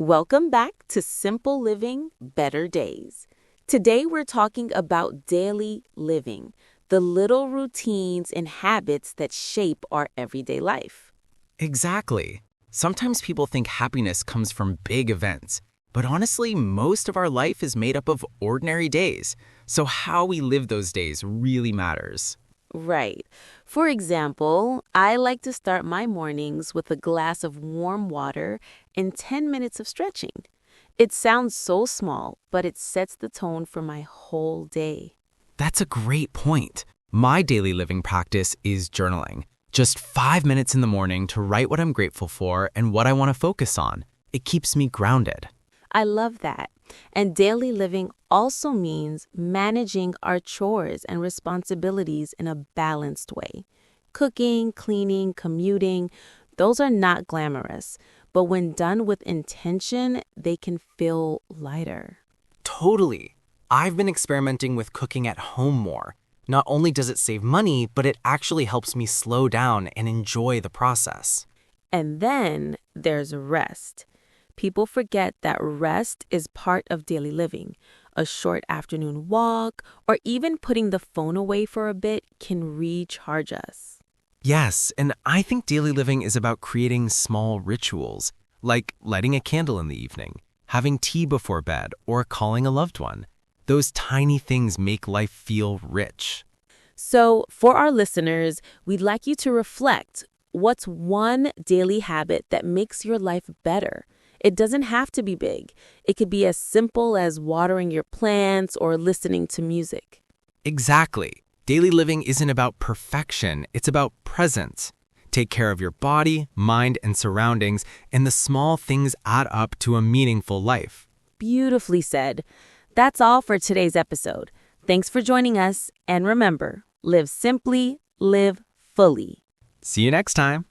Welcome back to Simple Living, Better Days. Today we're talking about daily living, the little routines and habits that shape our everyday life. Exactly. Sometimes people think happiness comes from big events, but honestly, most of our life is made up of ordinary days. So how we live those days really matters. Right. For example, I like to start my mornings with a glass of warm water and 10 minutes of stretching. It sounds so small, but it sets the tone for my whole day. That's a great point. My daily living practice is journaling. Just 5 minutes in the morning to write what I'm grateful for and what I want to focus on. It keeps me grounded. I love that. And daily living also means managing our chores and responsibilities in a balanced way. Cooking, cleaning, commuting, those are not glamorous, but when done with intention, they can feel lighter. Totally. I've been experimenting with cooking at home more. Not only does it save money, but it actually helps me slow down and enjoy the process. And then there's rest. People forget that rest is part of daily living. A short afternoon walk or even putting the phone away for a bit can recharge us. Yes, and I think daily living is about creating small rituals, like lighting a candle in the evening, having tea before bed, or calling a loved one. Those tiny things make life feel rich. So, for our listeners, we'd like you to reflect. What's one daily habit that makes your life better? It doesn't have to be big. It could be as simple as watering your plants or listening to music. Exactly. Daily living isn't about perfection, it's about presence. Take care of your body, mind, and surroundings, and the small things add up to a meaningful life. Beautifully said. That's all for today's episode. Thanks for joining us, and remember, live simply, live fully. See you next time.